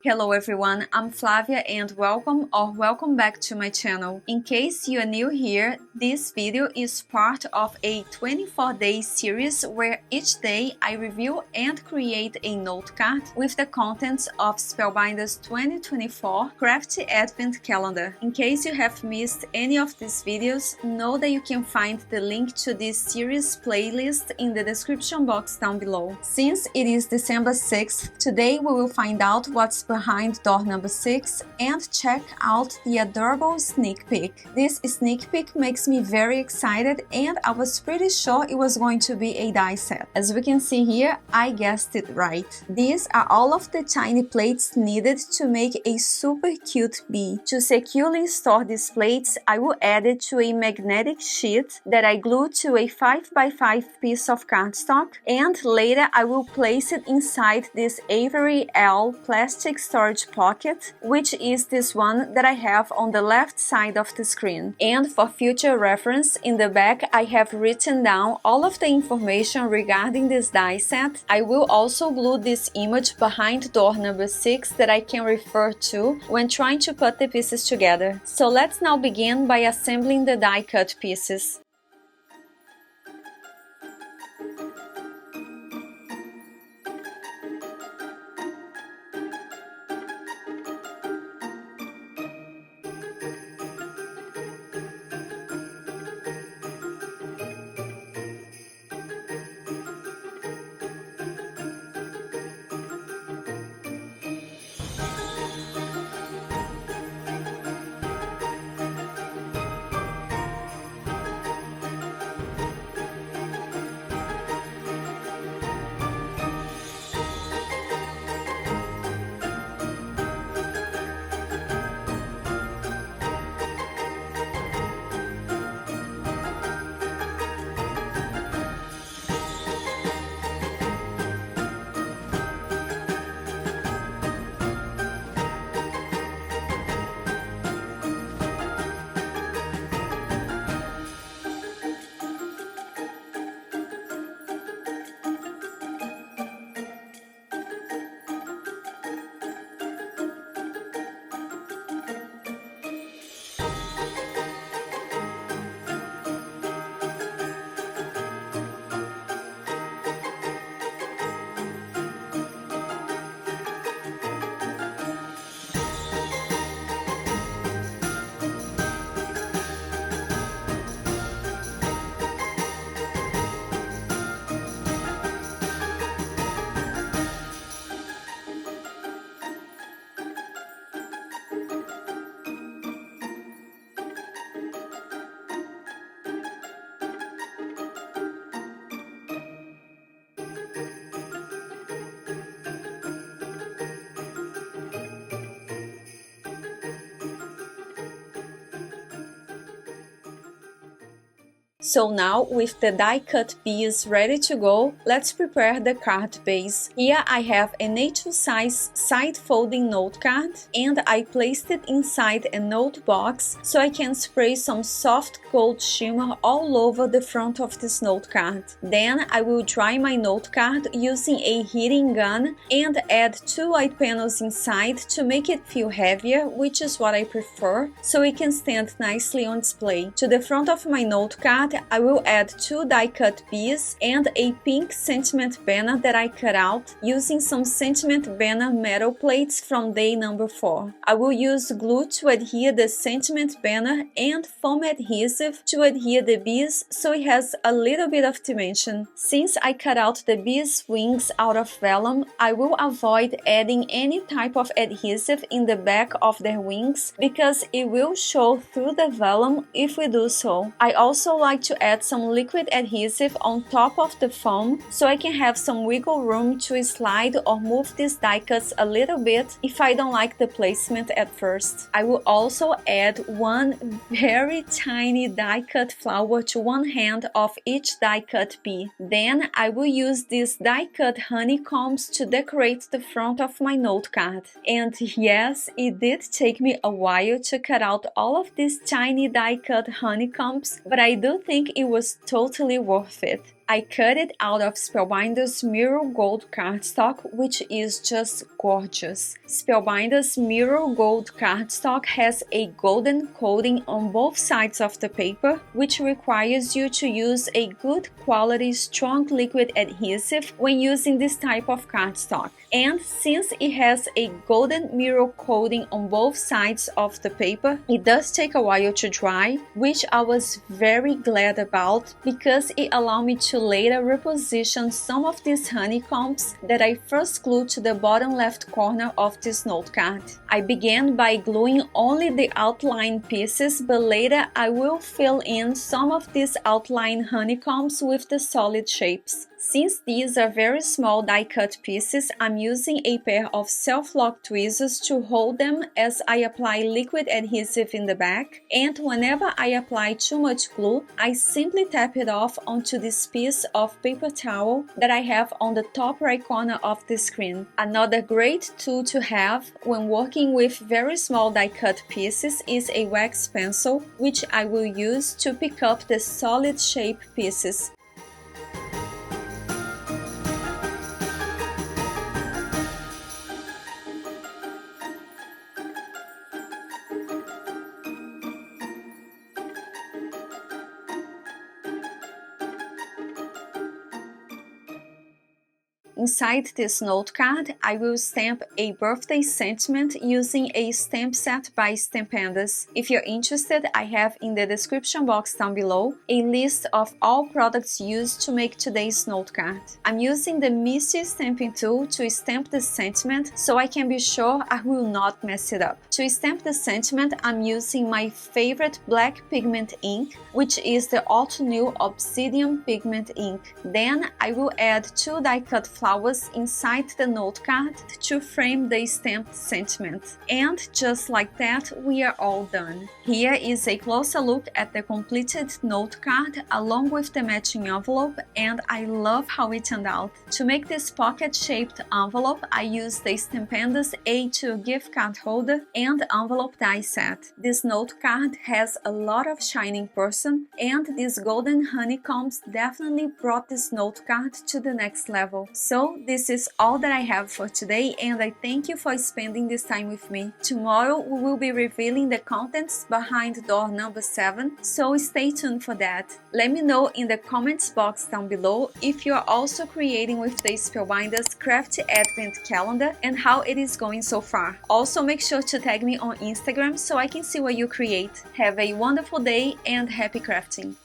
Hello everyone, I'm Flavia and welcome back to my channel. In case you are new here, this video is part of a 24-day series where each day I review and create a note card with the contents of Spellbinder's 2024 Crafty Advent Calendar. In case you have missed any of these videos, know that you can find the link to this series playlist in the description box down below. Since it is December 6th, today we will find out what's behind door number 6 and check out the adorable sneak peek. This sneak peek makes me very excited and I was pretty sure it was going to be a die set. As we can see here, I guessed it right. These are all of the tiny plates needed to make a super cute bee. To securely store these plates, I will add it to a magnetic sheet that I glue to a 5x5 piece of cardstock, and later I will place it inside this Avery Elle plastic storage pocket, which is this one that I have on the left side of the screen. And for future reference, in the back I have written down all of the information regarding this die set. I will also glue this image behind door number 6 that I can refer to when trying to put the pieces together. So let's now begin by assembling the die cut pieces. So now, with the die cut bees ready to go, let's prepare the card base. Here I have an A2 size side folding note card and I placed it inside a note box so I can spray some soft gold shimmer all over the front of this note card. Then I will dry my note card using a heating gun and add 2 white panels inside to make it feel heavier, which is what I prefer, so it can stand nicely on display. To the front of my note card, I will add 2 die cut bees and a pink sentiment banner that I cut out using some sentiment banner metal plates from day number 4. I will use glue to adhere the sentiment banner and foam adhesive to adhere the bees so it has a little bit of dimension. Since I cut out the bees' wings out of vellum, I will avoid adding any type of adhesive in the back of their wings because it will show through the vellum if we do so. I also like to add some liquid adhesive on top of the foam so I can have some wiggle room to slide or move these die cuts a little bit if I don't like the placement at first. I will also add one very tiny die cut flower to one hand of each die cut bee. Then I will use these die cut honeycombs to decorate the front of my note card. And yes, it did take me a while to cut out all of these tiny die cut honeycombs, but I do think it was totally worth it. I cut it out of Spellbinder's Mirror Gold cardstock, which is just gorgeous. Spellbinder's Mirror Gold cardstock has a golden coating on both sides of the paper, which requires you to use a good quality strong liquid adhesive when using this type of cardstock. And since it has a golden mirror coating on both sides of the paper, it does take a while to dry, which I was very glad about because it allowed me to later reposition some of these honeycombs that I first glued to the bottom left corner of this note card. I began by gluing only the outline pieces, but later I will fill in some of these outline honeycombs with the solid shapes. Since these are very small die-cut pieces, I'm using a pair of self-lock tweezers to hold them as I apply liquid adhesive in the back, and whenever I apply too much glue, I simply tap it off onto this piece of paper towel that I have on the top right corner of the screen. Another great tool to have when working with very small die-cut pieces is a wax pencil, which I will use to pick up the solid shape pieces. Inside this note card, I will stamp a birthday sentiment using a stamp set by Stampandas. If you're interested, I have in the description box down below a list of all products used to make today's note card. I'm using the Misty stamping tool to stamp the sentiment so I can be sure I will not mess it up. To stamp the sentiment, I'm using my favorite black pigment ink, which is the Auto New Obsidian Pigment ink. Then I will add 2 die-cut flowers inside the note card to frame the stamped sentiment. And just like that, we are all done. Here is a closer look at the completed note card along with the matching envelope, and I love how it turned out. To make this pocket-shaped envelope, I used the Stampandas A2 gift card holder and envelope die set. This note card has a lot of shining person, and these golden honeycombs definitely brought this note card to the next level. So this is all that I have for today, and I thank you for spending this time with me. Tomorrow we will be revealing the contents behind door number 7, so stay tuned for that. Let me know in the comments box down below if you are also creating with the Spellbinders Crafty Advent Calendar and how it is going so far. Also make sure to tag me on Instagram so I can see what you create. Have a wonderful day and happy crafting!